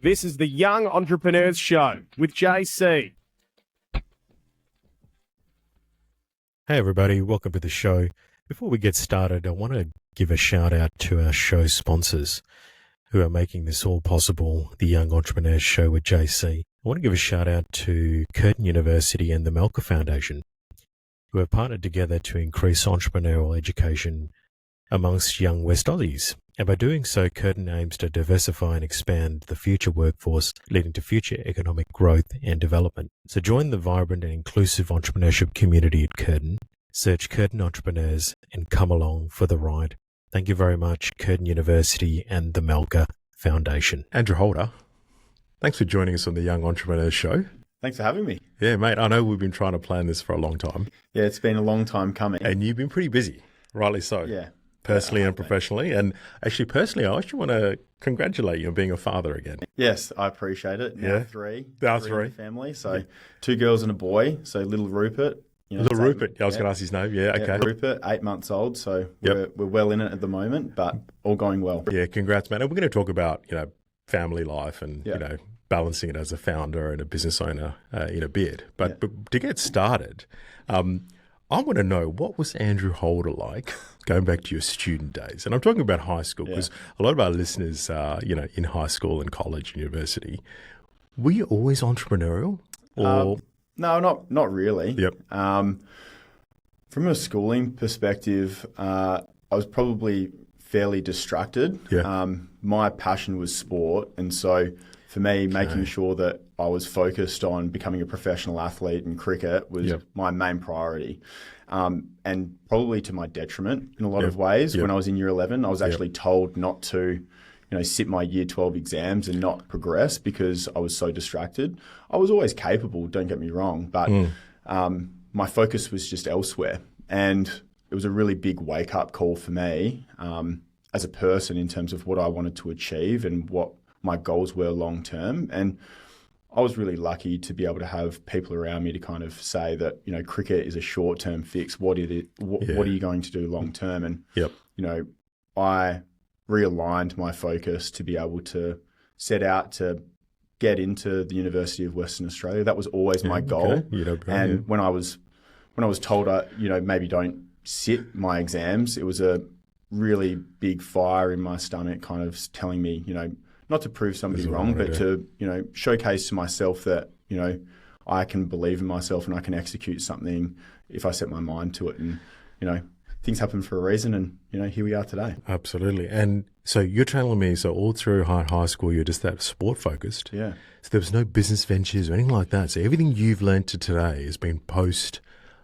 This is the Young Entrepreneurs Show with JC. Hey everybody, welcome to the show. Before we get started, I want to give a shout out to our show sponsors who are making this all possible, the Young Entrepreneurs Show with JC. I want to give a shout out to Curtin University and the Melker Foundation, who have partnered together to increase entrepreneurial education amongst young West Aussies. And by doing so, Curtin aims to diversify and expand the future workforce, leading to future economic growth and development. So join the vibrant and inclusive entrepreneurship community at Curtin. Search Curtin Entrepreneurs and come along for the ride. Thank you very much, Curtin University and the Melker Foundation. Andrew Holder, thanks for joining us on the Young Entrepreneurs Show. Thanks for having me. Yeah, mate, I know we've been trying to plan this for a long time. Yeah, it's been a long time coming. And you've been pretty busy, rightly so. Yeah. Personally and professionally. And actually, personally, I actually want to congratulate you on being a father again. Yes, I appreciate it. Now Yeah. three. Now three three. in the family. So 2 girls and a boy. So little Rupert. Little Rupert. I was going to ask his name. Yeah, okay. Rupert, 8 months old. So we're well in it at the moment, but all going well. Yeah, congrats, man. And we're going to talk about, family life and, balancing it as a founder and a business owner in a bit. But to get started, I want to know, what was Andrew Holder like going back to your student days? And I'm talking about high school because a lot of our listeners are, in high school and college, university. Were you always entrepreneurial? Or No, not really. Yep. From a schooling perspective, I was probably fairly distracted. Yeah. My passion was sport. And so for me, making sure that I was focused on becoming a professional athlete in cricket was my main priority. And probably to my detriment in a lot of ways. When I was in year 11, I was actually told not to, sit my year 12 exams and not progress because I was so distracted. I was always capable, don't get me wrong, but my focus was just elsewhere. And it was a really big wake-up call for me as a person in terms of what I wanted to achieve and what my goals were long-term. And I was really lucky to be able to have people around me to kind of say that, cricket is a short-term fix. What are you going to do long-term? And, I realigned my focus to be able to set out to get into the University of Western Australia. That was always my goal. And when I was told, maybe don't sit my exams, it was a really big fire in my stomach kind of telling me, not to prove somebody wrong, but to, showcase to myself that, I can believe in myself and I can execute something if I set my mind to it. And, things happen for a reason and, here we are today. Absolutely. And so you're telling me, so all through high school, you're just that sport focused. Yeah. So there was no business ventures or anything like that. So everything you've learned to today has been post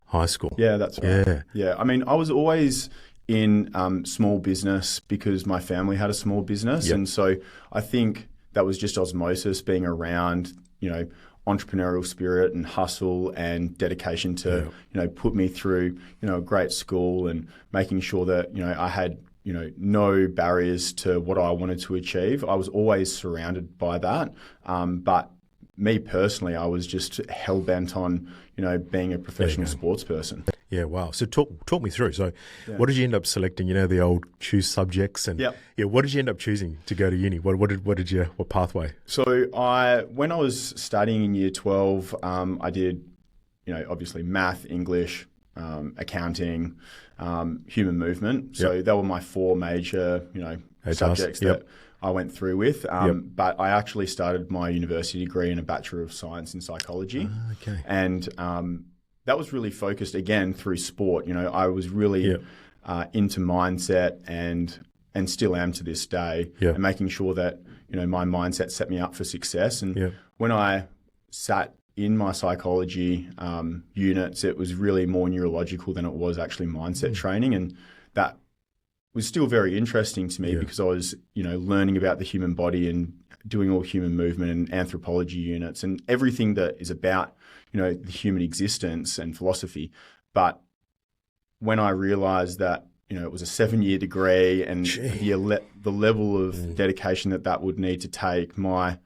high school. Yeah, that's right. Yeah. I mean, I was always in small business because my family had a small business. And so I think that was just osmosis, being around, entrepreneurial spirit and hustle and dedication to, put me through, a great school and making sure that, I had, no barriers to what I wanted to achieve. I was always surrounded by that. But me personally, I was just hell-bent on, being a professional sports person. Yeah, wow. So talk me through. So what did you end up selecting? The old choose subjects and what did you end up choosing to go to uni? What pathway? So when I was studying in year 12, I did, obviously math, English, accounting, human movement. So they were my 4 major, subjects that I went through with. But I actually started my university degree in a Bachelor of Science in Psychology. Okay. And that was really focused, again, through sport. I was really into mindset and still am to this day, and making sure that, my mindset set me up for success. And when I sat in my psychology units, it was really more neurological than it was actually mindset training. And that was still very interesting to me because I was, learning about the human body and doing all human movement and anthropology units and everything that is about, the human existence and philosophy. But when I realized that, it was a 7-year degree and the level of dedication that would need to take, my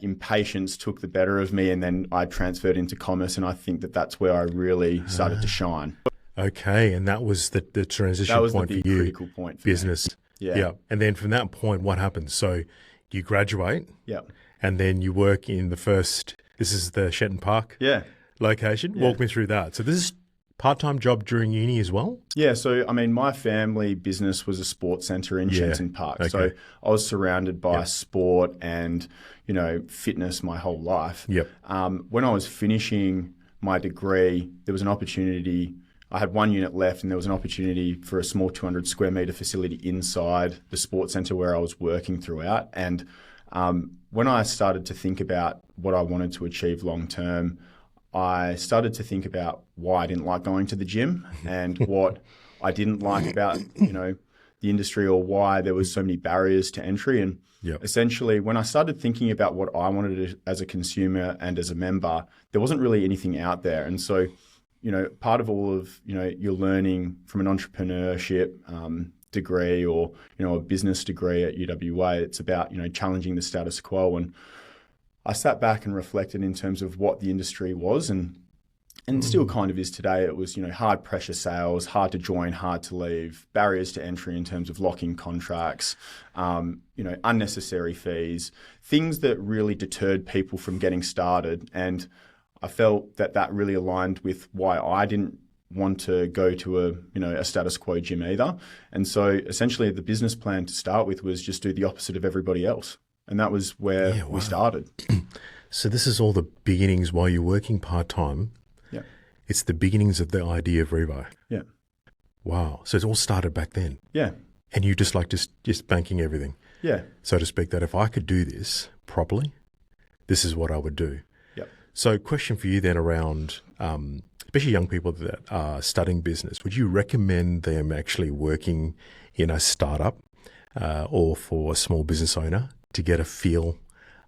impatience took the better of me, and then I transferred into commerce, and I think that's where I really started to shine. Okay, and that was the transition that was point the big for you. critical point for business. me. Yeah. And then from that point, what happened? So you graduate, Yeah. and then you work in this is the Shenton Park Yeah. location. Yeah. Walk me through that. So this is part-time job during uni as well? Yeah, so I mean, my family business was a sports centre in Shenton Park. Okay. So I was surrounded by sport and, fitness my whole life. Yep. When I was finishing my degree, there was an opportunity. I had one unit left, and there was an opportunity for a small 200 square metre facility inside the sports centre where I was working throughout. And when I started to think about what I wanted to achieve long term, I started to think about why I didn't like going to the gym and what I didn't like about, the industry, or why there was so many barriers to entry. And essentially, when I started thinking about what I wanted as a consumer and as a member, there wasn't really anything out there. And so, part of all of, your learning from an entrepreneurship degree or, a business degree at UWA, it's about, challenging the status quo. And I sat back and reflected in terms of what the industry was and still kind of is today. It was, hard pressure sales, hard to join, hard to leave, barriers to entry in terms of locking contracts, unnecessary fees, things that really deterred people from getting started. And I felt that really aligned with why I didn't want to go to a status quo gym either. And so essentially the business plan to start with was just do the opposite of everybody else. And that was where we started. So this is all the beginnings while you're working part-time. Yeah. It's the beginnings of the idea of Revo. Yeah. Wow. So it all started back then. Yeah. And you just banking everything. Yeah. So to speak, that if I could do this properly, this is what I would do. Yep. So question for you then around, especially young people that are studying business, would you recommend them actually working in a startup or for a small business owner to get a feel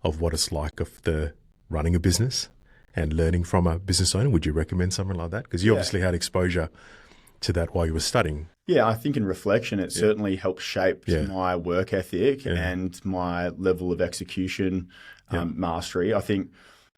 of what it's like of the running a business and learning from a business owner? Would you recommend something like that? Because you obviously had exposure to that while you were studying. Yeah, I think in reflection, it certainly helped shape my work ethic and my level of execution mastery. I think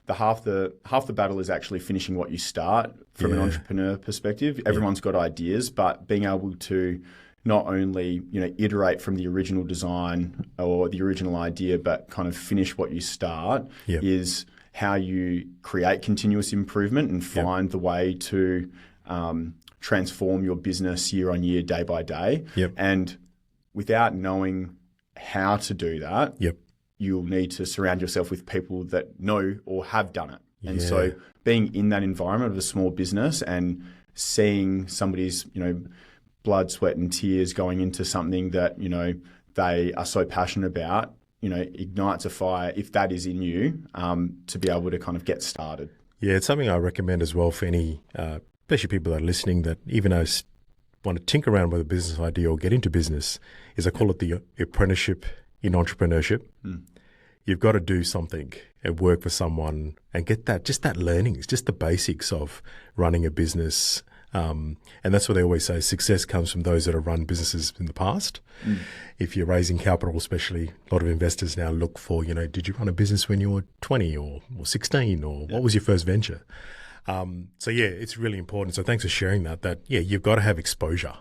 half the battle is actually finishing what you start from an entrepreneur perspective. Everyone's got ideas, but being able to not only, iterate from the original design or the original idea, but kind of finish what you start is how you create continuous improvement and find the way to transform your business year on year, day by day. And without knowing how to do that, you'll need to surround yourself with people that know or have done it. And so being in that environment of a small business and seeing somebody's, blood, sweat and tears going into something that, they are so passionate about, ignites a fire, if that is in you, to be able to kind of get started. Yeah, it's something I recommend as well for any, especially people that are listening that even want to tinker around with a business idea or get into business, is I call it the apprenticeship in entrepreneurship. You've got to do something and work for someone and get that learning. It's just the basics of running a business. And that's what they always say, success comes from those that have run businesses in the past. If you're raising capital, especially a lot of investors now look for, did you run a business when you were 20 or 16 or what was your first venture? So it's really important. So thanks for sharing that, you've got to have exposure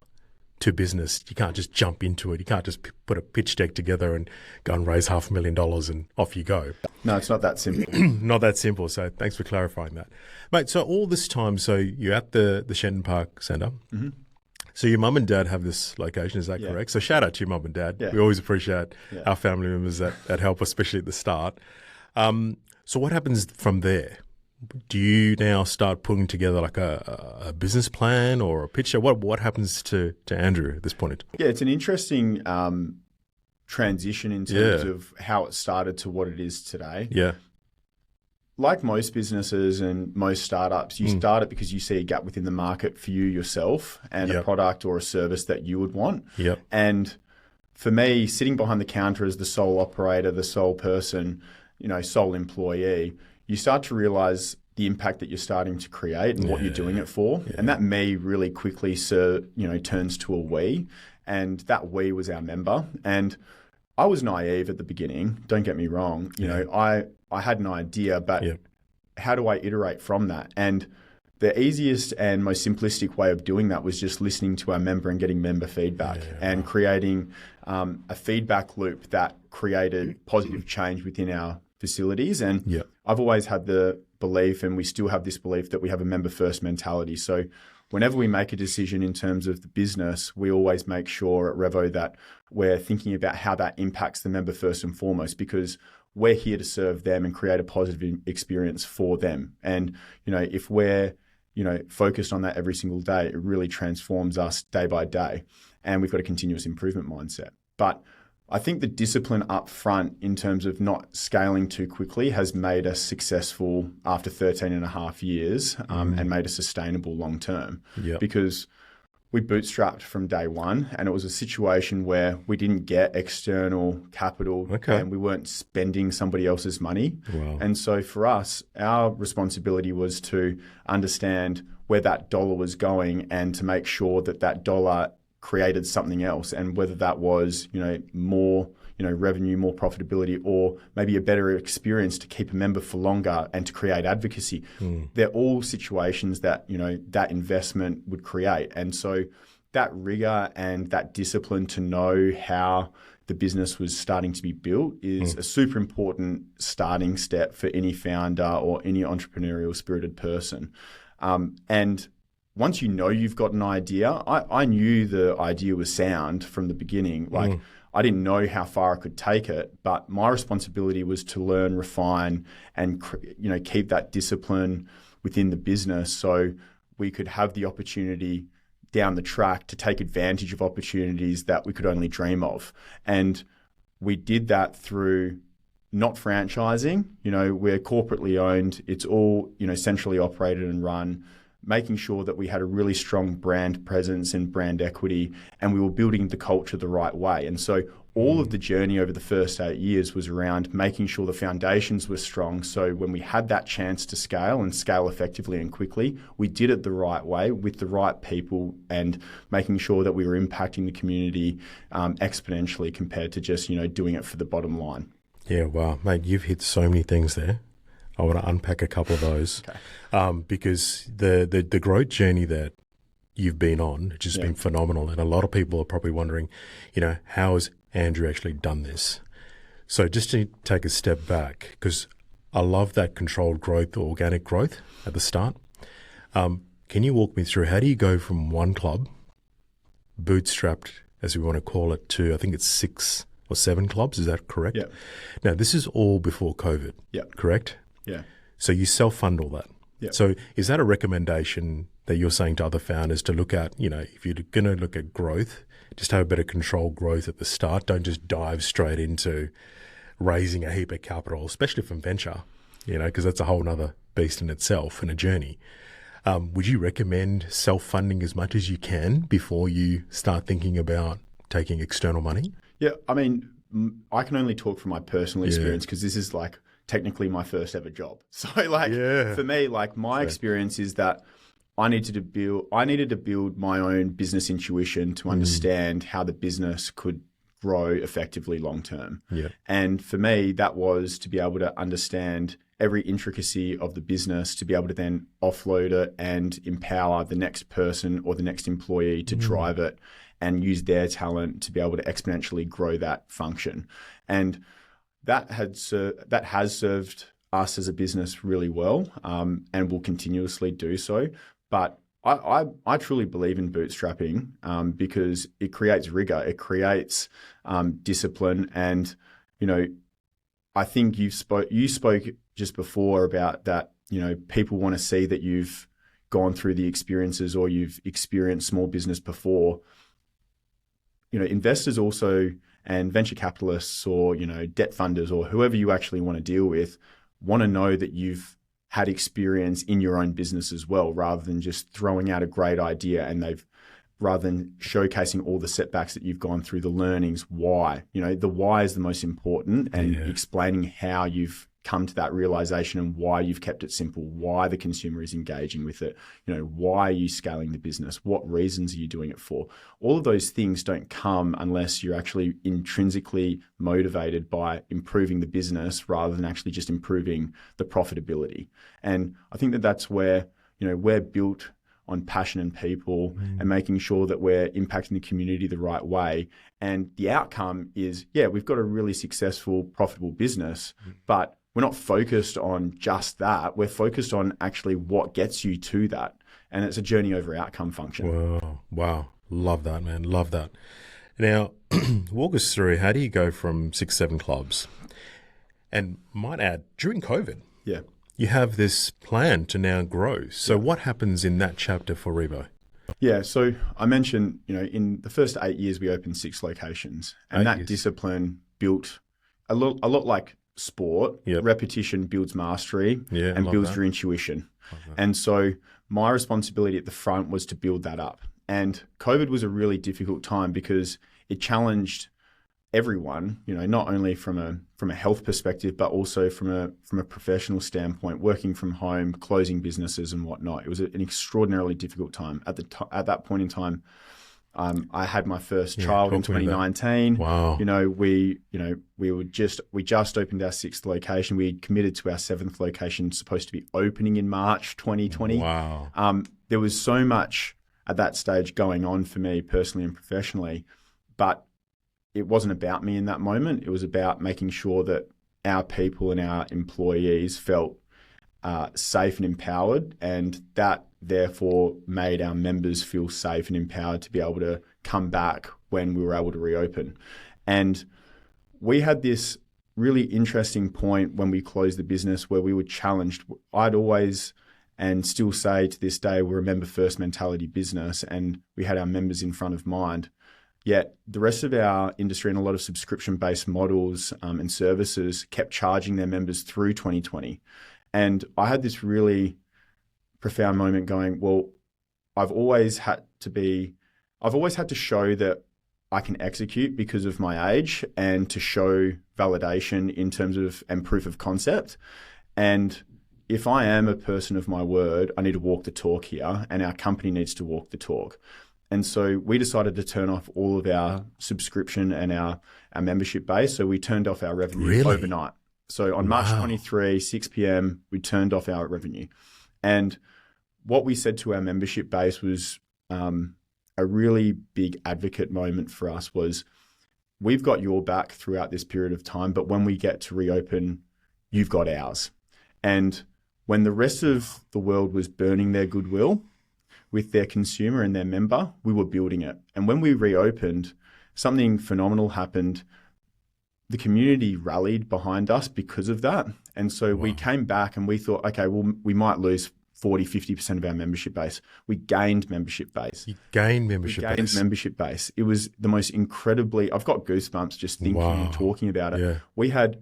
to business. You can't just jump into it. You can't just put a pitch deck together and go and raise $500,000 and off you go. No, it's not that simple. Not that simple. So thanks for clarifying that. Mate, so all this time, so you're at the Shenton Park Centre. So your mum and dad have this location, is that correct? So shout out to your mum and dad. We always appreciate our family members that help, especially at the start. So what happens from there? Do you now start putting together like a business plan or a pitch? What happens to Andrew at this point? Yeah, it's an interesting transition in terms of how it started to what it is today. Yeah. Like most businesses and most startups, you start it because you see a gap within the market for you yourself and a product or a service that you would want. And for me, sitting behind the counter as the sole operator, the sole person, sole employee, you start to realize the impact that you're starting to create and what you're doing it for. And that me really quickly, turns to a we. And that we was our member. And I was naive at the beginning. Don't get me wrong. I had an idea, but how do I iterate from that? And the easiest and most simplistic way of doing that was just listening to our member and getting member feedback and creating a feedback loop that created positive change within our facilities. And I've always had the belief, and we still have this belief, that we have a member first mentality. So whenever we make a decision in terms of the business, we always make sure at Revo that we're thinking about how that impacts the member first and foremost, because we're here to serve them and create a positive experience for them. And, if we're, focused on that every single day, it really transforms us day by day. And we've got a continuous improvement mindset. But I think the discipline up front in terms of not scaling too quickly has made us successful after 13 and a half years and made us sustainable long term. Because we bootstrapped from day one, and it was a situation where we didn't get external capital and we weren't spending somebody else's money. And so for us, our responsibility was to understand where that dollar was going and to make sure that that dollar created something else, and whether that was, more, revenue, more profitability, or maybe a better experience to keep a member for longer and to create advocacy. They're all situations that, that investment would create. And so that rigor and that discipline to know how the business was starting to be built is a super important starting step for any founder or any entrepreneurial spirited person. And once you've got an idea, I knew the idea was sound from the beginning. Like, I didn't know how far I could take it, but my responsibility was to learn, refine, and keep that discipline within the business, so we could have the opportunity down the track to take advantage of opportunities that we could only dream of. And we did that through not franchising. We're corporately owned. It's all centrally operated and run, making sure that we had a really strong brand presence and brand equity, and we were building the culture the right way. And so all of the journey over the first 8 years was around making sure the foundations were strong. So when we had that chance to scale and scale effectively and quickly, we did it the right way with the right people and making sure that we were impacting the community exponentially compared to just, doing it for the bottom line. Yeah, wow, mate, you've hit so many things there. I want to unpack a couple of those because the growth journey that you've been on has just been phenomenal. And a lot of people are probably wondering, how has Andrew actually done this? So just to take a step back, because I love that controlled growth, organic growth at the start. Can you walk me through, how do you go from one club, bootstrapped, as we want to call it, to I think it's 6 or 7 clubs? Is that correct? Yeah. Now, this is all before COVID, correct? Yeah. So you self-fund all that. Yeah. So is that a recommendation that you're saying to other founders to look at, if you're going to look at growth, just have a better controlled growth at the start? Don't just dive straight into raising a heap of capital, especially from venture, because that's a whole nother beast in itself and a journey. Would you recommend self-funding as much as you can before you start thinking about taking external money? Yeah. I mean, I can only talk from my personal experience because this is technically my first ever job. So for me, my experience is that I needed to build my own business intuition to understand how the business could grow effectively long term. Yeah. And for me, that was to be able to understand every intricacy of the business, to be able to then offload it and empower the next person or the next employee to drive it and use their talent to be able to exponentially grow that function. And that has served us as a business really well, and will continuously do so. But I truly believe in bootstrapping because it creates rigor, it creates discipline, and I think you spoke just before about that. People want to see that you've gone through the experiences or you've experienced small business before. Investors also, and venture capitalists or, debt funders or whoever you actually want to deal with, want to know that you've had experience in your own business as well, rather than just throwing out a great idea and rather than showcasing all the setbacks that you've gone through, the learnings, why. The why is the most important, and explaining how you've come to that realization and why you've kept it simple, why the consumer is engaging with it, why are you scaling the business, what reasons are you doing it for? All of those things don't come unless you're actually intrinsically motivated by improving the business rather than actually just improving the profitability. And I think that that's where, we're built on passion and people and making sure that we're impacting the community the right way. And the outcome is, we've got a really successful, profitable business, but we're not focused on just that. We're focused on actually what gets you to that. And it's a journey over outcome function. Wow. Love that, man. Love that. Now, walk us through, how do you go from 6, 7 clubs? And might add, during COVID, you have this plan to now grow. So what happens in that chapter for Revo? Yeah, so I mentioned, in the first 8 years, we opened 6 locations. And that discipline built a lot like sport. Repetition builds mastery and builds your intuition. And so my responsibility at the front was to build that up. And COVID was a really difficult time because it challenged everyone, not only from a health perspective, but also from a professional standpoint, working from home, closing businesses and whatnot. It was an extraordinarily difficult time. At that point in time, I had my first child in 2019. Wow. We just opened our 6th location. We had committed to our 7th location, supposed to be opening in March 2020. Wow. There was so much at that stage going on for me personally and professionally, but it wasn't about me in that moment. It was about making sure that our people and our employees felt safe and empowered, and that therefore made our members feel safe and empowered to be able to come back when we were able to reopen. And we had this really interesting point when we closed the business where we were challenged. I'd always and still say to this day, we're a member first mentality business, and we had our members in front of mind. Yet the rest of our industry and a lot of subscription-based models and services kept charging their members through 2020. And I had this really profound moment going, well, I've always had to show that I can execute because of my age and to show validation in terms of and proof of concept. And if I am a person of my word, I need to walk the talk here, and our company needs to walk the talk. And so we decided to turn off all of our subscription and our membership base. So we turned off our revenue overnight. So on March 23, 6 p.m., we turned off our revenue. And what we said to our membership base was a really big advocate moment for us was, we've got your back throughout this period of time, but when we get to reopen, you've got ours. And when the rest of the world was burning their goodwill with their consumer and their member, we were building it. And when we reopened, something phenomenal happened. The community rallied behind us because of that. And so we came back and we thought, okay, well, we might lose 40, 50% of our membership base. We gained membership base. You gained membership base. Gained membership base. It was the most incredibly, I've got goosebumps just thinking and talking about it. Yeah. We had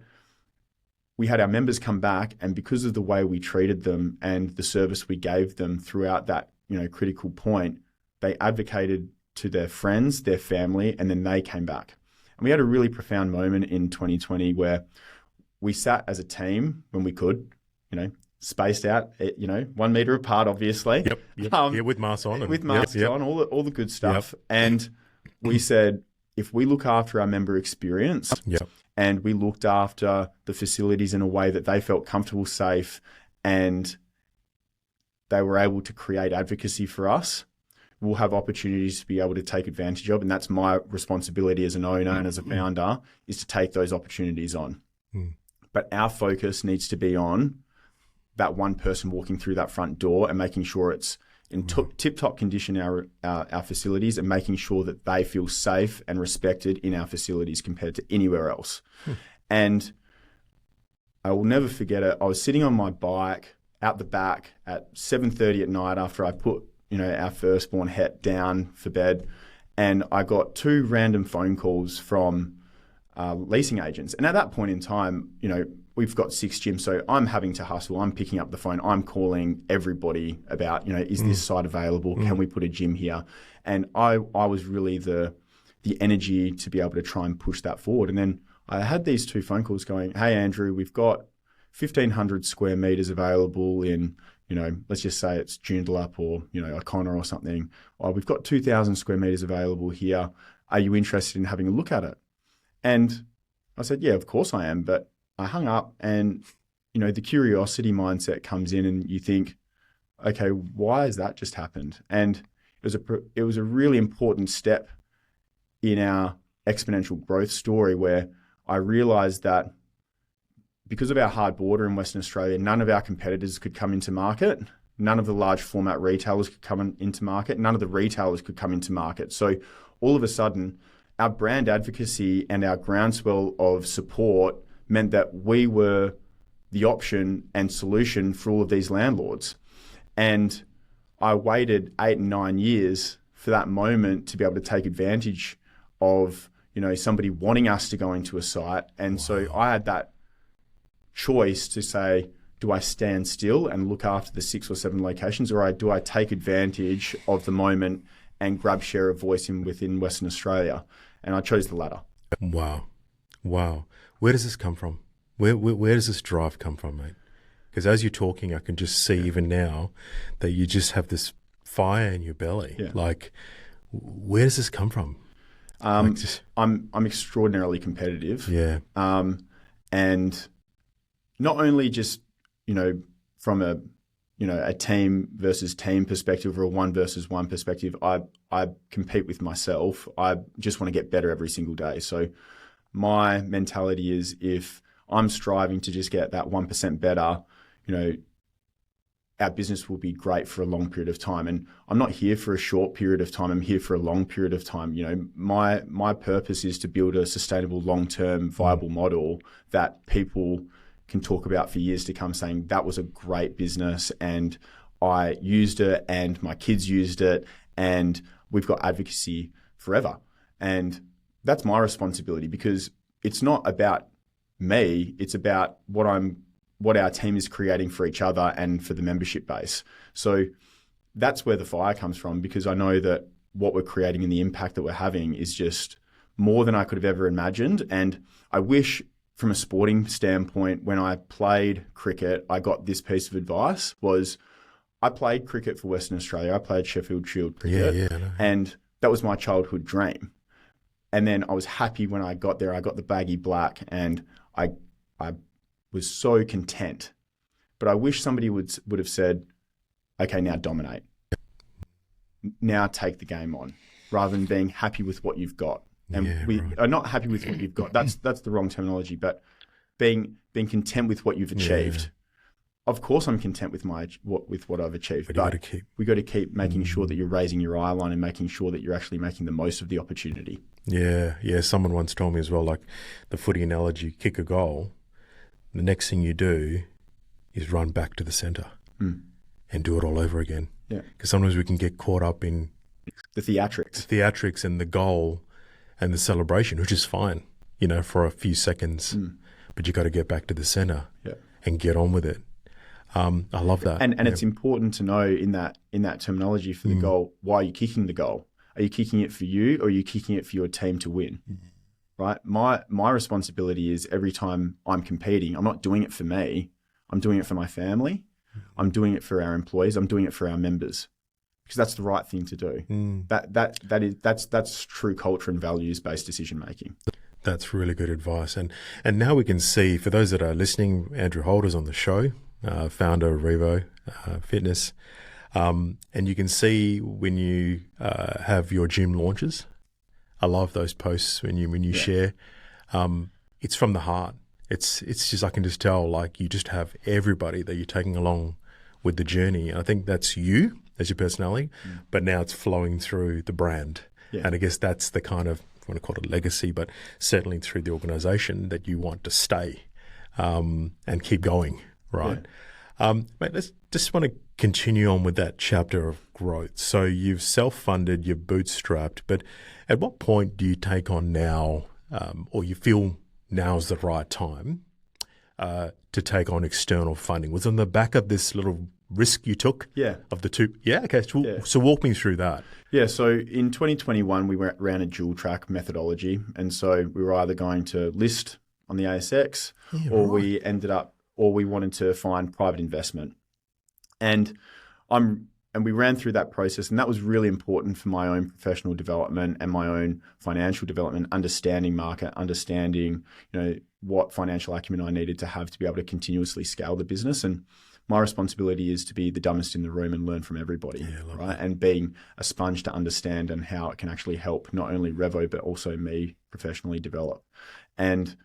our members come back, and because of the way we treated them and the service we gave them throughout that critical point, they advocated to their friends, their family, and then they came back. And we had a really profound moment in 2020 where we sat as a team when we could, spaced out, 1 meter apart, obviously. Yep. With masks on. With masks on, all the good stuff. Yep. And we said, if we look after our member experience and we looked after the facilities in a way that they felt comfortable, safe, and they were able to create advocacy for us, we'll have opportunities to be able to take advantage of. And that's my responsibility as an owner and as a founder, is to take those opportunities on. But our focus needs to be on that one person walking through that front door and making sure it's in tip-top condition, our facilities, and making sure that they feel safe and respected in our facilities compared to anywhere else. And I will never forget it. I was sitting on my bike out the back at 7:30 at night after I put our firstborn Het down for bed, and I got 2 random phone calls from leasing agents. And at that point in time, we've got 6 gyms, so I'm having to hustle. I'm picking up the phone. I'm calling everybody about, is this site available? Can we put a gym here? And I was really the energy to be able to try and push that forward. And then I had these 2 phone calls going, hey, Andrew, we've got 1,500 square meters available in, let's just say it's Joondalup or, O'Connor or something. Oh, we've got 2,000 square meters available here. Are you interested in having a look at it? And I said, yeah, of course I am. But I hung up, and, the curiosity mindset comes in, and you think, okay, why has that just happened? And it was a really important step in our exponential growth story where I realized that because of our hard border in Western Australia, none of our competitors could come into market. None of the large format retailers could come into market. None of the retailers could come into market. So all of a sudden, our brand advocacy and our groundswell of support meant that we were the option and solution for all of these landlords. And I waited 8 and 9 years for that moment to be able to take advantage of, somebody wanting us to go into a site. And so I had that choice to say, do I stand still and look after the 6 or 7 locations, or do I take advantage of the moment and grab share of voice within Western Australia? And I chose the latter. Wow. Where does this come from? Where does this drive come from, mate? Because as you're talking, I can just see even now that you just have this fire in your belly. Yeah. Like, where does this come from? I'm extraordinarily competitive. Yeah. And not only just, from a team versus team perspective or a 1 versus 1 perspective, I compete with myself. I just want to get better every single day. So my mentality is, if I'm striving to just get that 1% better, our business will be great for a long period of time. And I'm not here for a short period of time. I'm here for a long period of time. My purpose is to build a sustainable, long-term, viable model that people can talk about for years to come, saying that was a great business and I used it and my kids used it and we've got advocacy forever. And that's my responsibility, because it's not about me, it's about what our team is creating for each other and for the membership base. So that's where the fire comes from, because I know that what we're creating and the impact that we're having is just more than I could have ever imagined. And I wish, from a sporting standpoint, when I played cricket, I got this piece of advice. Was I played cricket for Western Australia. I played Sheffield Shield cricket, and that was my childhood dream. And then I was happy when I got there. I got the baggy black, and I was so content. But I wish somebody would have said, okay, now dominate. Now take the game on, rather than being happy with what you've got. And we are not happy with what you've got. That's the wrong terminology, but being content with what you've achieved. Yeah. Of course, I'm content with what I've achieved, but we got to keep making sure that you're raising your eye line and making sure that you're actually making the most of the opportunity. Yeah. Someone once told me as well, like the footy analogy: kick a goal, the next thing you do is run back to the centre and do it all over again. Yeah, because sometimes we can get caught up in the theatrics and the goal and the celebration, which is fine, for a few seconds, but you got to get back to the centre and get on with it. I love that. And it's important to know in that terminology for the goal, why are you kicking the goal? Are you kicking it for you, or are you kicking it for your team to win? Right? My responsibility is, every time I'm competing, I'm not doing it for me. I'm doing it for my family. I'm doing it for our employees. I'm doing it for our members, because that's the right thing to do. That's true culture and values-based decision making. That's really good advice. And now we can see, for those that are listening, Andrew Holder's on the show, founder of Revo Fitness. And you can see when you have your gym launches. I love those posts when you share. It's from the heart. It's just, I can just tell, like, you just have everybody that you're taking along with the journey. I think that's you as your personality, but now it's flowing through the brand. Yeah. And I guess that's the kind of, I want to call it legacy, but certainly through the organization that you want to stay and keep going, right? Yeah. Mate, let's just want to continue on with that chapter of growth. So you've self-funded, you've bootstrapped, but at what point do you take on now, or you feel now's the right time to take on external funding? Was it on the back of this little risk you took? Yeah. Of the two? Yeah. Okay. So walk me through that. Yeah. So in 2021, we ran a dual track methodology. And so we were either going to list on the ASX or we wanted to find private investment. And we ran through that process, and that was really important for my own professional development and my own financial development, understanding market, understanding, what financial acumen I needed to have to be able to continuously scale the business. And my responsibility is to be the dumbest in the room and learn from everybody, right? And being a sponge to understand and how it can actually help not only Revo, but also me professionally develop. And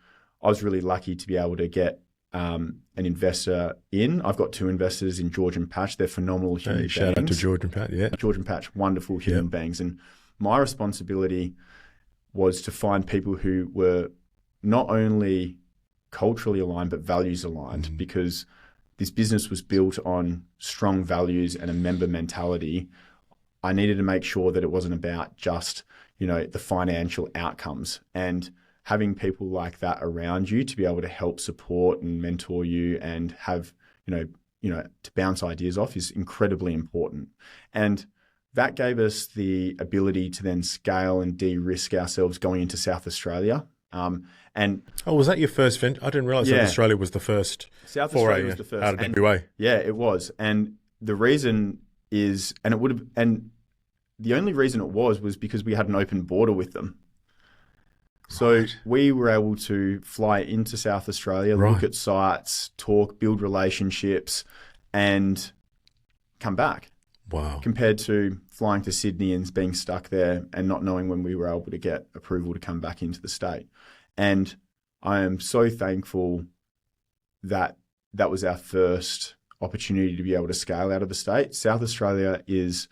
I was really lucky to be able to get an investor in. I've got 2 investors in George and Patch. They're phenomenal human beings. Shout out to George and Pat, yeah. George and Patch, wonderful human beings. And my responsibility was to find people who were not only culturally aligned, but values aligned, because this business was built on strong values and a member mentality. I needed to make sure that it wasn't about just, the financial outcomes, and having people like that around you to be able to help support and mentor you and have, to bounce ideas off is incredibly important. And that gave us the ability to then scale and de-risk ourselves going into South Australia. Was that your first venture? I didn't realize South Australia was the first. South Australia was the first. Out of WA. Yeah, it was. And the reason is, and the only reason it was because we had an open border with them. So we were able to fly into South Australia, look at sites, talk, build relationships, and come back. Wow. Compared to flying to Sydney and being stuck there and not knowing when we were able to get approval to come back into the state. And I am so thankful that that was our first opportunity to be able to scale out of the state. South Australia is,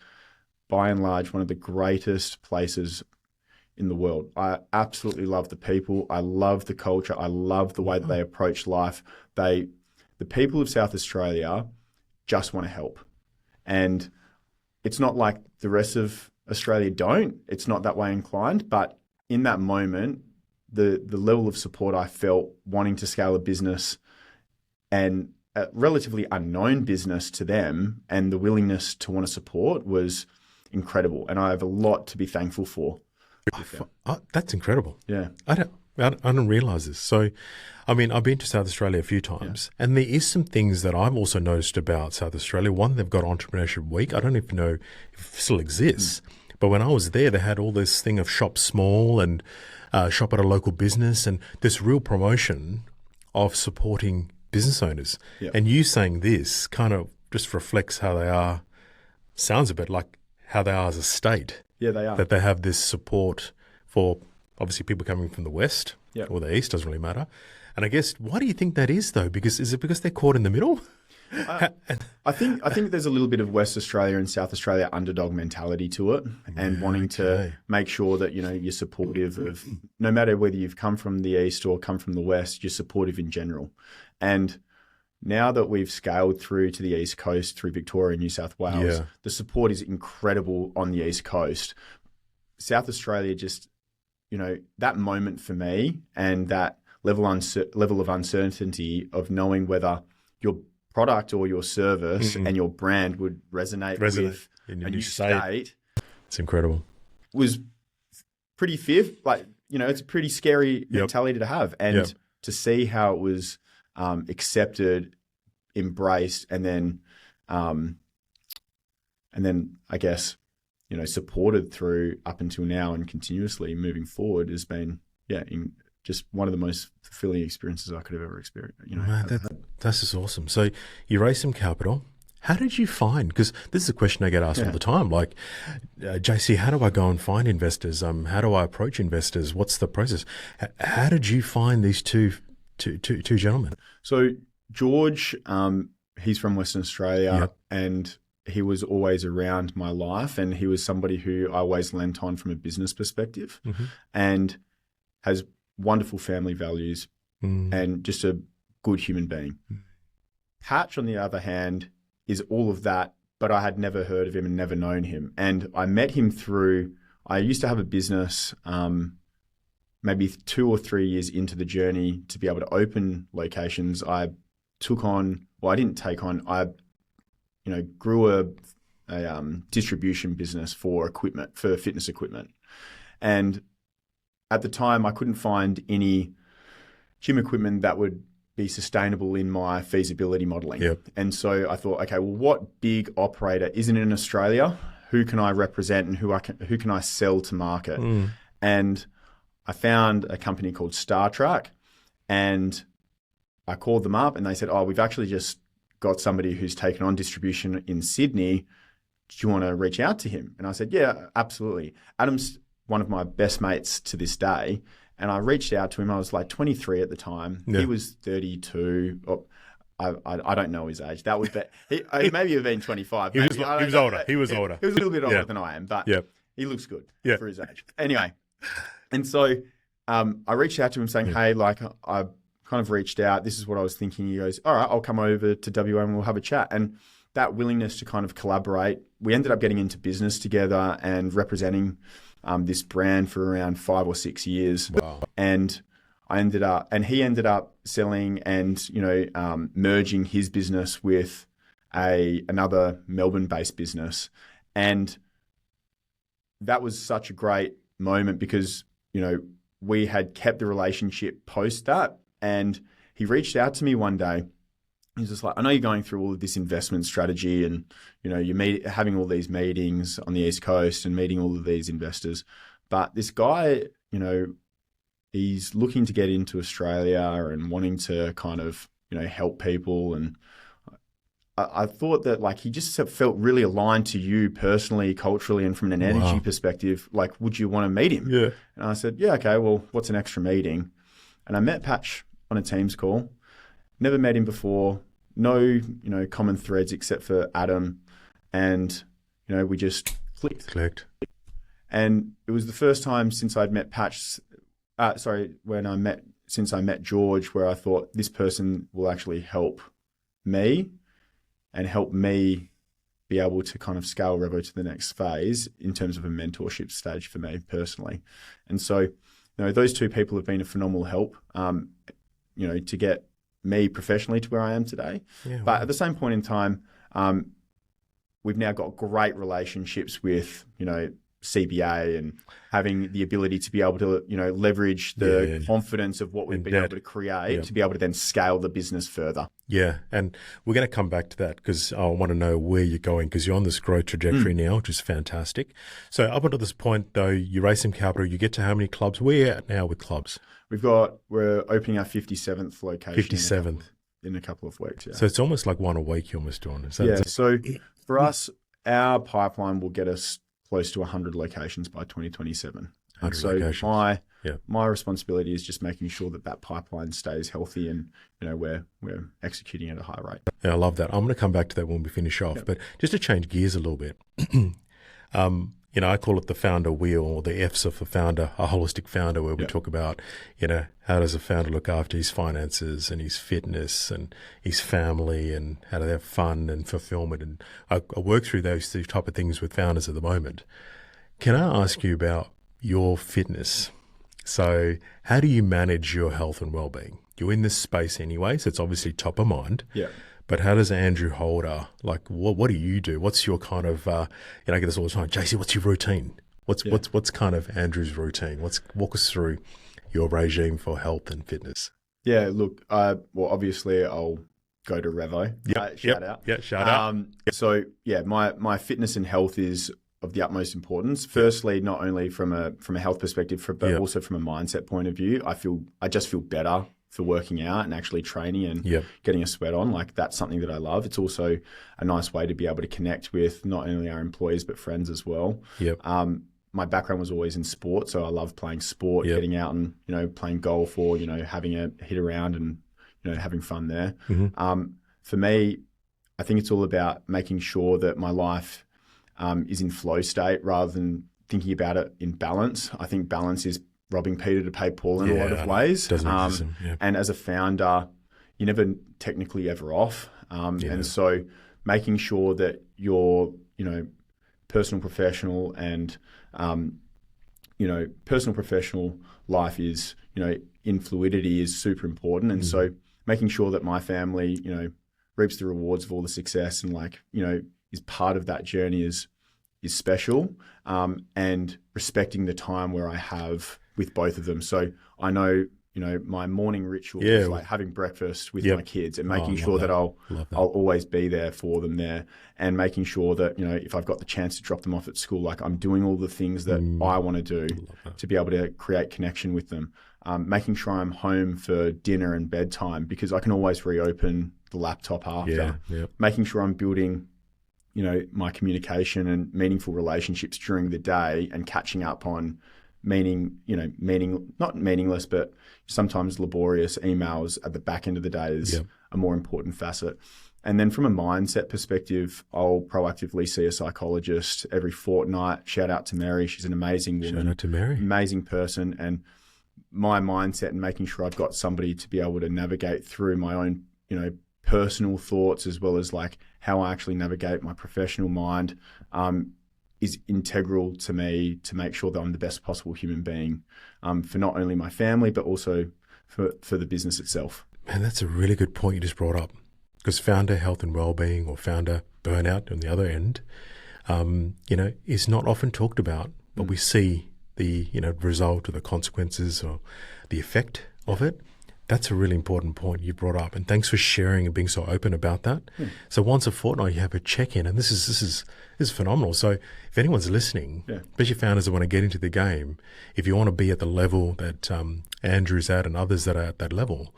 by and large, one of the greatest places in the world. I absolutely love the people. I love the culture. I love the way that they approach life. The people of South Australia just want to help. And it's not like the rest of Australia don't. It's not that way inclined. But in that moment, the level of support I felt wanting to scale a business, and a relatively unknown business to them, and the willingness to want to support was incredible. And I have a lot to be thankful for. That's incredible. Yeah. I don't realize this. So, I mean, I've been to South Australia a few times, and there is some things that I've also noticed about South Australia. One, they've got Entrepreneurship Week. I don't even know if it still exists, but when I was there, they had all this thing of shop small and shop at a local business, and this real promotion of supporting business owners. Yep. And you saying this kind of just reflects how they are. Sounds a bit like how they are as a state. Yeah, they are. That they have this support for obviously people coming from the West or the East, doesn't really matter. And I guess, why do you think that is though? Is it because they're caught in the middle? I think there's a little bit of West Australia and South Australia underdog mentality to it, and wanting to make sure that, you're supportive of, no matter whether you've come from the East or come from the West, you're supportive in general. And now that we've scaled through to the East Coast, through Victoria and New South Wales, the support is incredible on the East Coast. South Australia just, that moment for me, and that level of uncertainty of knowing whether your product or your service and your brand would resonate with a new state. It's incredible. Was pretty fearful. It's a pretty scary mentality to have. And to see how it was accepted, embraced, and then I guess, supported through up until now and continuously moving forward has been, just one of the most fulfilling experiences I could have ever experienced. That's just awesome. So you raised some capital. How did you find, because this is a question I get asked all the time, like, JC, how do I go and find investors? How do I approach investors? What's the process? How did you find these two gentlemen? So George, he's from Western Australia, and he was always around my life, and he was somebody who I always lent on from a business perspective, and has wonderful family values and just a good human being. Patch, on the other hand, is all of that, but I had never heard of him and never known him. And I met him I used to have a business maybe 2 or 3 years into the journey to be able to open locations. I grew a distribution business for equipment, for fitness equipment. And at the time, I couldn't find any gym equipment that would be sustainable in my feasibility modeling. And so I thought, okay, well, what big operator isn't in Australia? Who can I represent, and who can I sell to market? And I found a company called Star Track, and I called them up, and they said, we've actually just got somebody who's taken on distribution in Sydney. Do you want to reach out to him? And I said, yeah, absolutely. Adam's one of my best mates to this day. And I reached out to him. I was like 23 at the time. Yeah. He was 32. I don't know his age. That would be, he maybe have been 25. He was older. He was older. He was a little bit older than I am, but he looks good for his age. Anyway, and so I reached out to him saying, hey, like I kind of reached out. This is what I was thinking. He goes, all right, I'll come over to WA and we'll have a chat. And that willingness to kind of collaborate, we ended up getting into business together and representing this brand for around 5 or 6 years. Wow. And he ended up selling and, merging his business with another Melbourne-based business. And that was such a great moment because, we had kept the relationship post that. And he reached out to me one day. He's just like, I know you're going through all of this investment strategy and, you're having all these meetings on the East Coast and meeting all of these investors. But this guy, he's looking to get into Australia and wanting to kind of, help people. And I thought that like he just felt really aligned to you personally, culturally, and from an energy perspective. Like, would you want to meet him? Yeah. And I said, yeah, okay, well, what's an extra meeting? And I met Patch on a Teams call. Never met him before. No, common threads except for Adam. And, we just clicked. And it was the first time since I'd met Patch, since I met George, where I thought this person will actually help me and help me be able to kind of scale Revo to the next phase in terms of a mentorship stage for me personally. And so, those two people have been a phenomenal help, to get me professionally to where I am today. Yeah, but at the same point in time, we've now got great relationships with, CBA and having the ability to be able to, leverage the confidence of what we've been able to create to be able to then scale the business further. Yeah. And we're going to come back to that because I want to know where you're going because you're on this growth trajectory now, which is fantastic. So up until this point, though, you raise some capital, you get to how many clubs? Where are you at now with clubs? We're opening our 57th location. 57th. In a couple of weeks, yeah. So it's almost like one a week you're almost doing. So for us, our pipeline will get us close to 100 locations by 2027. 100 so locations. my responsibility is just making sure that pipeline stays healthy and, we're executing at a high rate. Yeah, I love that. I'm going to come back to that when we finish off. But just to change gears a little bit, I call it the founder wheel or the F's of a founder, a holistic founder, where we talk about, how does a founder look after his finances and his fitness and his family and how to have fun and fulfillment. And I work through those type of things with founders at the moment. Can I ask you about your fitness? So how do you manage your health and well-being? You're in this space anyway, so it's obviously top of mind. Yeah. But how does Andrew Holder, what do you do? What's your kind of, I get this all the time, JC, what's your routine? What's kind of Andrew's routine? Walk us through your regime for health and fitness. Yeah, look, obviously I'll go to Revo. Shout out. Yeah, shout out. So my fitness and health is of the utmost importance. Firstly, not only from a health perspective, but also from a mindset point of view. I just feel better for working out and actually training and getting a sweat on. Like that's something that I love. It's also a nice way to be able to connect with not only our employees, but friends as well. My background was always in sport. So I love playing sport, getting out and, playing golf or, having a hit around and, having fun there. Mm-hmm. For me, I think it's all about making sure that my life is in flow state rather than thinking about it in balance. I think balance is robbing Peter to pay Paul in a lot of ways. And as a founder, you're never technically ever off. And so making sure that your, personal, professional and, personal, professional life is, in fluidity is super important. And so making sure that my family, reaps the rewards of all the success and is part of that journey is special. And respecting the time where I have with both of them. So I know, my morning ritual is like having breakfast with my kids and making sure that I'll always be there for them there and making sure that, if I've got the chance to drop them off at school, like I'm doing all the things that I want to do to be able to create connection with them. Making sure I'm home for dinner and bedtime because I can always reopen the laptop after. Yeah. Making sure I'm building, my communication and meaningful relationships during the day and catching up on not meaningless, but sometimes laborious emails at the back end of the day is a more important facet. And then from a mindset perspective, I'll proactively see a psychologist every fortnight. Shout out to Mary. She's an amazing woman. Shout out to Mary. Amazing person. And my mindset and making sure I've got somebody to be able to navigate through my own, personal thoughts, as well as like how I actually navigate my professional mind, is integral to me to make sure that I'm the best possible human being, for not only my family, but also for the business itself. Man, that's a really good point you just brought up. Because founder health and well-being, or founder burnout on the other end, is not often talked about, but we see the, result or the consequences or the effect of it. That's a really important point you brought up. And thanks for sharing and being so open about that. So once a fortnight, you have a check-in, and this is phenomenal. So if anyone's listening, especially founders that want to get into the game, if you want to be at the level that Andrew's at and others that are at that level,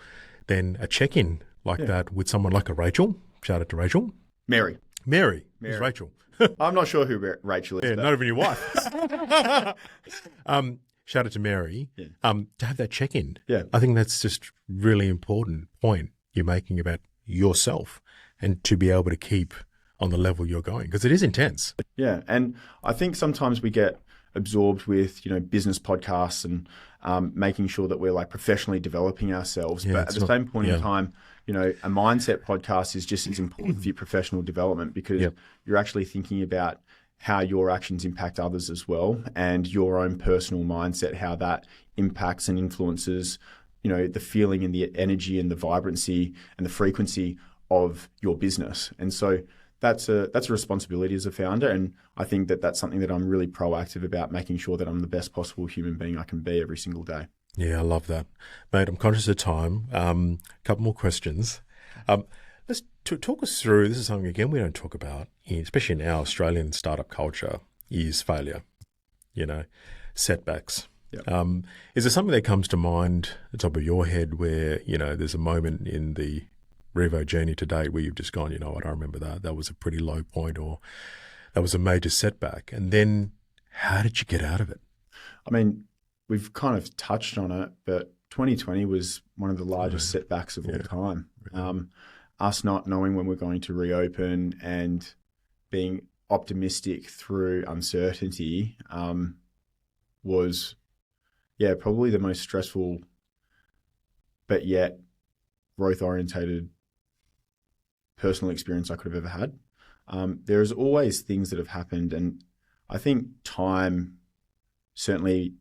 then a check-in like that with someone like a Rachel. Shout out to Rachel. Mary. Who's Rachel? I'm not sure who Rachel is. Yeah, not even your wife. Shout out to Mary. To have that check-in. Yeah. I think that's just really important point you're making about yourself, and to be able to keep on the level you're going, because it is intense. Yeah. And I think sometimes we get absorbed with, business podcasts and making sure that we're like professionally developing ourselves. But at the same point in time, a mindset podcast is just as important for your professional development, because you're actually thinking about how your actions impact others as well, and your own personal mindset, how that impacts and influences, the feeling and the energy and the vibrancy and the frequency of your business. And so that's a responsibility as a founder. And I think that that's something that I'm really proactive about, making sure that I'm the best possible human being I can be every single day. Yeah, I love that. Mate, I'm conscious of time. A couple more questions. Let's talk us through, this is something, again, we don't talk about, especially in our Australian startup culture, is failure, setbacks. Yep. Is there something that comes to mind at the top of your head where, there's a moment in the Revo journey to date where you've just gone, I don't remember that. That was a pretty low point, or that was a major setback. And then how did you get out of it? I mean, we've kind of touched on it, but 2020 was one of the largest setbacks of all time. Us not knowing when we're going to reopen and being optimistic through uncertainty was, probably the most stressful, but yet growth-orientated personal experience I could have ever had. There's always things that have happened, and I think time certainly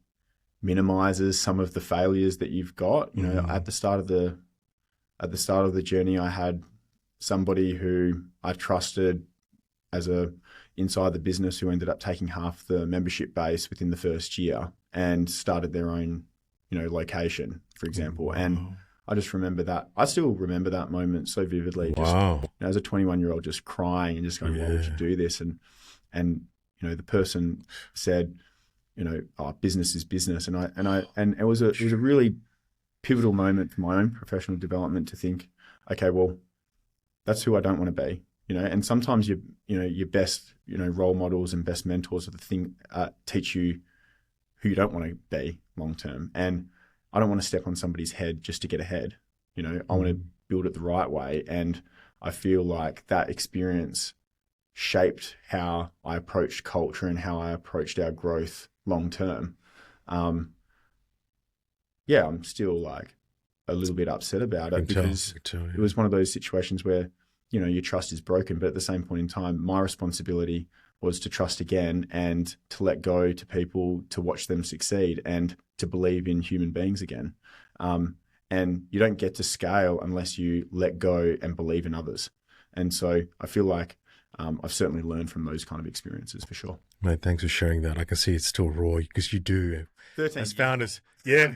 minimizes some of the failures that you've got. At the start of the journey, I had somebody who I trusted as inside the business, who ended up taking half the membership base within the first year and started their own, location, for example. And I just remember that. I still remember that moment so vividly. Wow. Just, as a 21-year-old, just crying and just going, "Why would you do this?" And the person said, business is business. And it was a really pivotal moment for my own professional development to think, okay, well, that's who I don't want to be. And sometimes your best, role models and best mentors are the thing teach you who you don't want to be long term. And I don't want to step on somebody's head just to get ahead. I want to build it the right way. And I feel like that experience shaped how I approached culture and how I approached our growth long term. I'm still like a little bit upset about it, because it was one of those situations where, your trust is broken, but at the same point in time, my responsibility was to trust again and to let go to people, to watch them succeed and to believe in human beings again. And you don't get to scale unless you let go and believe in others. And so I feel like I've certainly learned from those kind of experiences for sure. Mate, thanks for sharing that. I can see it's still raw, because you do, 13 as founders. Yeah.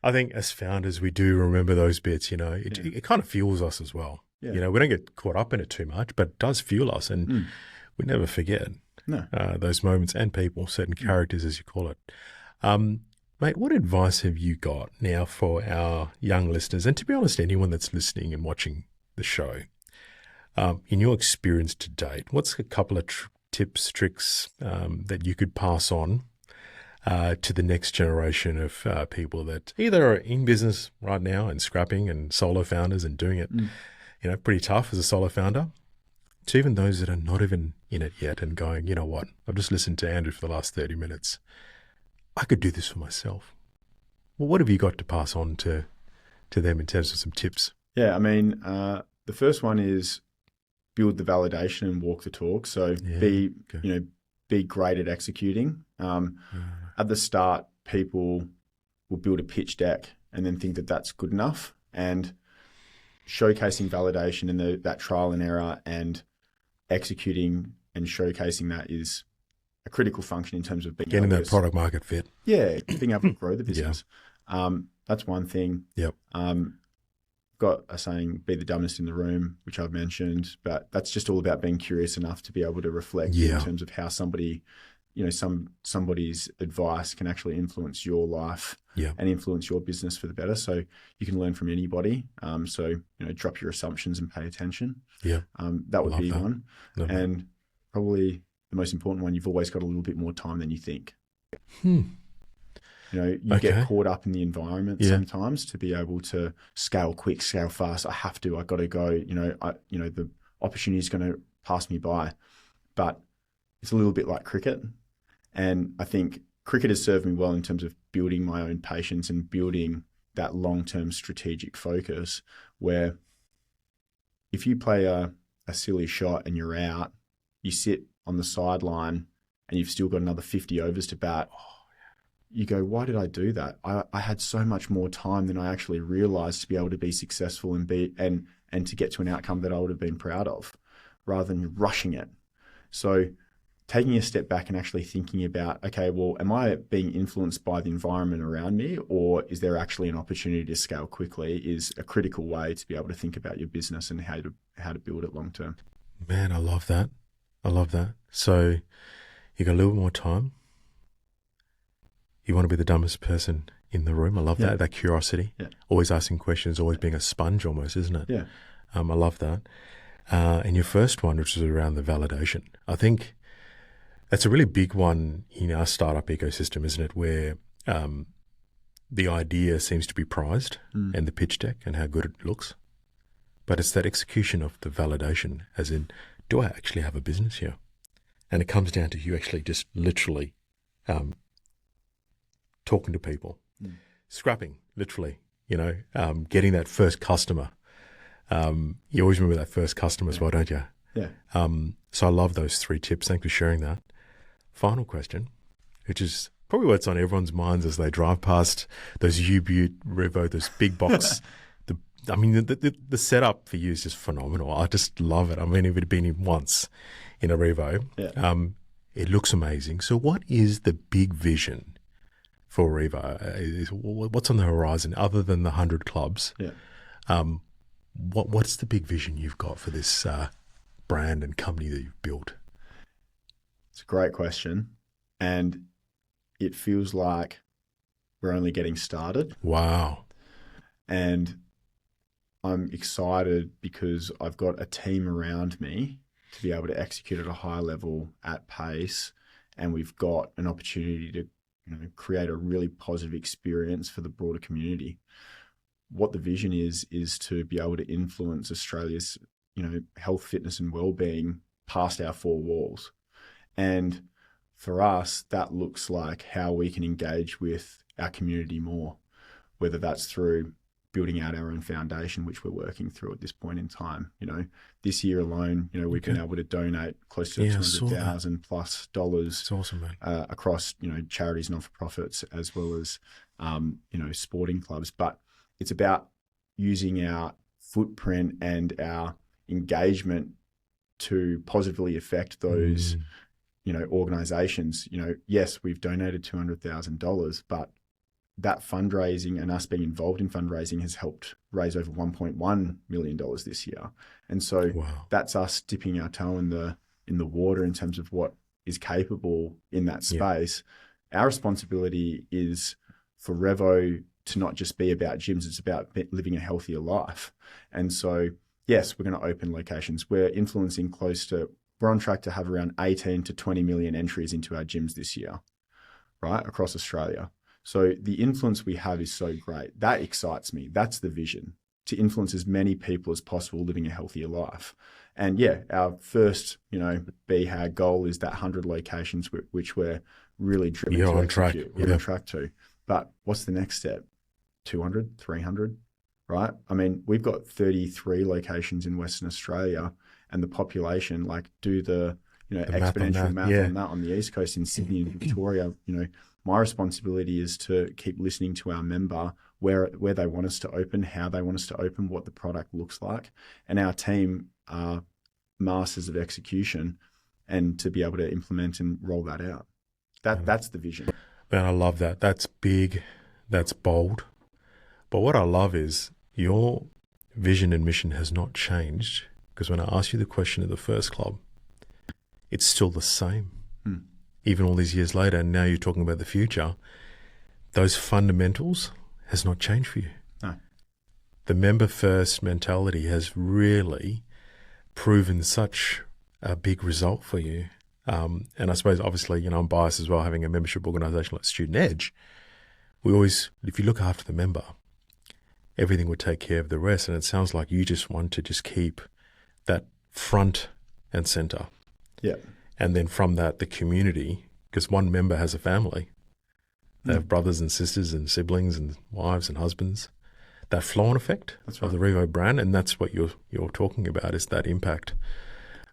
I think as founders, we do remember those bits, it kind of fuels us as well. Yeah. We don't get caught up in it too much, but it does fuel us, and we never forget those moments and people, certain characters, as you call it. Mate, what advice have you got now for our young listeners? And to be honest, anyone that's listening and watching the show. In your experience to date, what's a couple of tips, tricks that you could pass on to the next generation of people that either are in business right now and scrapping and solo founders and doing it, pretty tough as a solo founder, to even those that are not even in it yet and going, you know what, I've just listened to Andrew for the last 30 minutes. I could do this for myself. Well, what have you got to pass on to them in terms of some tips? Yeah, I mean, the first one is build the validation and walk the talk. So be great at executing. At the start, people will build a pitch deck and then think that that's good enough. And showcasing validation in that trial and error and executing and showcasing that is a critical function in terms of getting that product market fit. Yeah, being able to grow the business. That's one thing. Yep. Got a saying, be the dumbest in the room, which I've mentioned, but that's just all about being curious enough to be able to reflect in terms of how somebody's advice can actually influence your life and influence your business for the better. So you can learn from anybody. So drop your assumptions and pay attention. Yeah. That would be one. Love and probably the most important one, you've always got a little bit more time than you think. You get caught up in the environment sometimes to be able to scale quick, scale fast. I got to go, the opportunity is going to pass me by. But it's a little bit like cricket. And I think cricket has served me well in terms of building my own patience and building that long-term strategic focus, where if you play a silly shot and you're out, you sit on the sideline and you've still got another 50 overs to bat. You go, why did I do that? I had so much more time than I actually realized to be able to be successful and to get to an outcome that I would have been proud of, rather than rushing it. So taking a step back and actually thinking about, okay, well, am I being influenced by the environment around me, or is there actually an opportunity to scale quickly, is a critical way to be able to think about your business and how to build it long term. Man, I love that. So you got a little more time. You want to be the dumbest person in the room. I love that curiosity. Yeah. Always asking questions, always being a sponge almost, isn't it? Yeah. I love that. And your first one, which is around the validation. I think that's a really big one in our startup ecosystem, isn't it? Where the idea seems to be prized and the pitch deck and how good it looks. But it's that execution of the validation, as in, do I actually have a business here? And it comes down to you actually just literally talking to people, scrapping, literally, getting that first customer. You always remember that first customer as well, don't you? Yeah. So I love those 3 tips. Thanks for sharing that. Final question, which is probably what's on everyone's minds as they drive past those U-Butte, Revo, those big box. The setup for you is just phenomenal. I just love it. I mean, if it had been in once in a Revo, it looks amazing. So what is the big vision for Revo? What's on the horizon other than the 100 clubs? Yeah. What's the big vision you've got for this brand and company that you've built? It's a great question. And it feels like we're only getting started. Wow. And I'm excited because I've got a team around me to be able to execute at a high level at pace. And we've got an opportunity to create a really positive experience for the broader community. What the vision is to be able to influence Australia's, health, fitness and well-being past our 4 walls. And for us, that looks like how we can engage with our community more, whether that's through building out our own foundation, which we're working through at this point in time. This year alone, we've been able to donate close to $200,000 plus dollars. It's awesome, mate. Across, charities, not-for-profits, as well as, sporting clubs. But it's about using our footprint and our engagement to positively affect those, organizations. Yes, we've donated $200,000, but that fundraising and us being involved in fundraising has helped raise over $1.1 million this year. And so that's us dipping our toe in the water in terms of what is capable in that space. Yeah. Our responsibility is for Revo to not just be about gyms, it's about living a healthier life. And so yes, we're going to open locations. We're on track to have around 18 to 20 million entries into our gyms this year, right, across Australia. So the influence we have is so great. That excites me. That's the vision, to influence as many people as possible living a healthier life. And yeah, our first, BHAG goal is that 100 locations, which we're really driven to execute. We're on track to. But what's the next step? 200, 300, right? I mean, we've got 33 locations in Western Australia, and the population, do the exponential math on that on the East Coast in Sydney and Victoria. My responsibility is to keep listening to our member where they want us to open, how they want us to open, what the product looks like, and our team are masters of execution, and to be able to implement and roll that out. That's the vision. Man, I love that. That's big. That's bold. But what I love is your vision and mission has not changed, because when I asked you the question at the first club, it's still the same. Even all these years later, and now you're talking about the future, those fundamentals has not changed for you. No. The member first mentality has really proven such a big result for you. And I suppose, obviously, I'm biased as well, having a membership organisation like Student Edge. We always, if you look after the member, everything would take care of the rest. And it sounds like you just want to just keep that front and centre. Yeah. And then from that, the community, because one member has a family. They have brothers and sisters and siblings and wives and husbands. That flow-on effect of the Revo brand, and that's what you're talking about, is that impact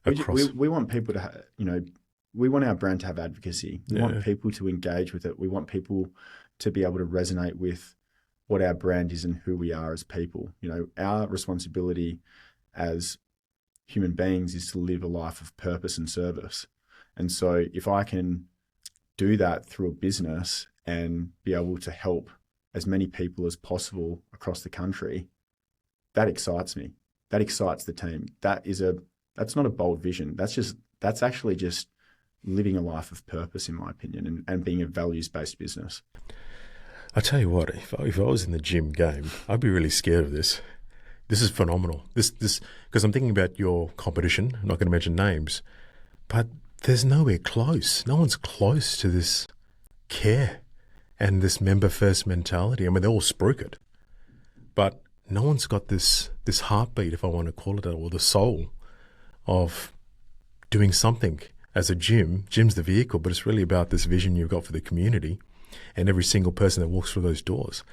across. We want people to, we want our brand to have advocacy. We want people to engage with it. We want people to be able to resonate with what our brand is and who we are as people. Our responsibility as human beings is to live a life of purpose and service. And so if I can do that through a business and be able to help as many people as possible across the country, that excites me. That excites the team. That's not a bold vision. That's actually just living a life of purpose, in my opinion, and being a values-based business. I tell you what, if I was in the gym game, I'd be really scared of this. This is phenomenal. This because I'm thinking about your competition. I'm not going to mention names, but there's nowhere close. No one's close to this care and this member first mentality. I mean, they're all spruiked, but no one's got this heartbeat, if I want to call it that, or the soul of doing something as a gym. Gym's the vehicle, but it's really about this vision you've got for the community and every single person that walks through those doors.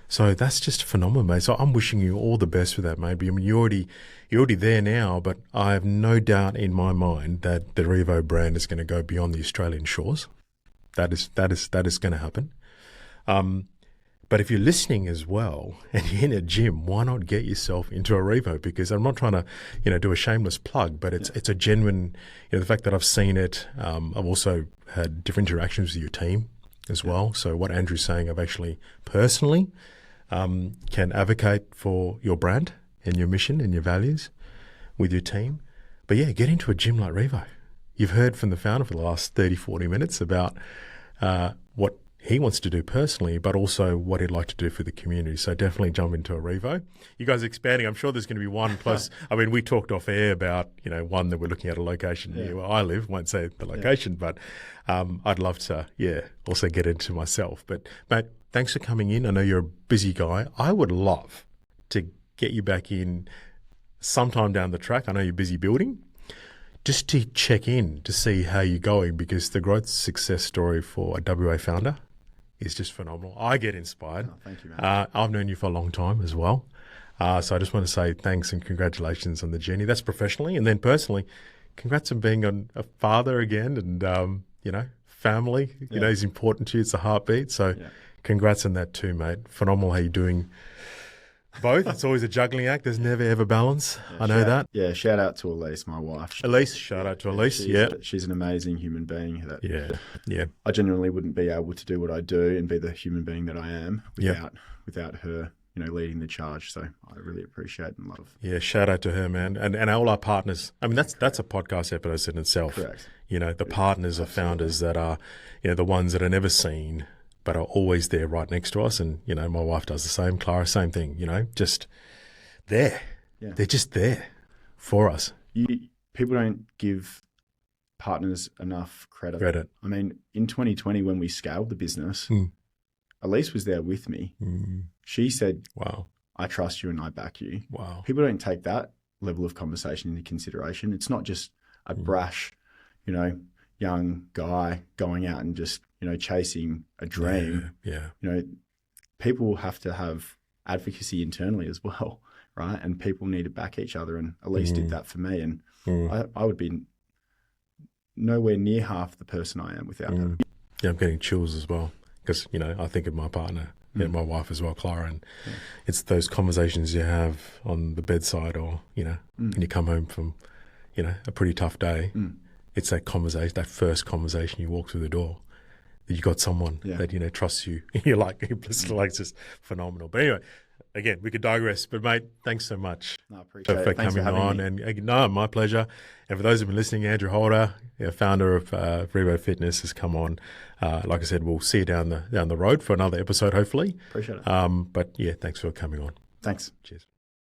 So that's just phenomenal, mate. So I'm wishing you all the best with that, mate. I mean, you're already there now, but I have no doubt in my mind that the Revo brand is going to go beyond the Australian shores. That is going to happen. But if you're listening as well and you're in a gym, why not get yourself into a Revo? Because I'm not trying to, do a shameless plug, but it's a genuine, the fact that I've seen it. I've also had different interactions with your team as well. So what Andrew's saying, I've actually personally can advocate for your brand and your mission and your values with your team. But yeah, get into a gym like Revo. You've heard from the founder for the last 30, 40 minutes about what he wants to do personally, but also what he'd like to do for the community. So definitely jump into a Revo. You guys are expanding. I'm sure there's going to be one plus. I mean, we talked off air about, one that we're looking at a location near where I live. Won't say the location, but I'd love to, also get into myself. But mate, thanks for coming in. I know you're a busy guy. I would love to get you back in sometime down the track. I know you're busy building. Just to check in to see how you're going, because the growth success story for a WA founder is just phenomenal. I get inspired. Oh, thank you, man. I've known you for a long time as well. So I just want to say thanks and congratulations on the journey. That's professionally. And then personally, congrats on being a father again. And, family, is important to you. It's a heartbeat. So congrats on that too, mate. Phenomenal how you're doing both. It's always a juggling act. There's never ever balance. I know that. Yeah, shout out to Elise, my wife. Shout out to Elise. She's an amazing human being. Yeah. I genuinely wouldn't be able to do what I do and be the human being that I am without her, leading the charge. So I really appreciate and love. Yeah, shout out to her, man, and all our partners. I mean, that's a podcast episode in itself. Correct. The partners of founders that are, the ones that are never seen, but are always there right next to us. And, my wife does the same. Clara, same thing, just there. Yeah. They're just there. for us. People don't give partners enough credit. I mean, in 2020, when we scaled the business, Elise was there with me. She said, wow, I trust you and I back you. Wow. People don't take that level of conversation into consideration. It's not just a brash, young guy going out and just, chasing a dream. Yeah. People have to have advocacy internally as well, right? And people need to back each other. And Elise did that for me. And I would be nowhere near half the person I am without her. Yeah, I'm getting chills as well because, I think of my partner and my wife as well, Clara, and it's those conversations you have on the bedside or, when you come home from, a pretty tough day. It's that conversation, that first conversation you walk through the door that you got someone that, trusts you. You're like, it's just phenomenal. But anyway, again, we could digress, but mate, thanks so much for coming on. Me. And no, my pleasure. And for those who've been listening, Andrew Holder, founder of Revo Fitness, has come on. Like I said, we'll see you down the road for another episode, hopefully. Appreciate it. But yeah, thanks for coming on. Thanks. Cheers.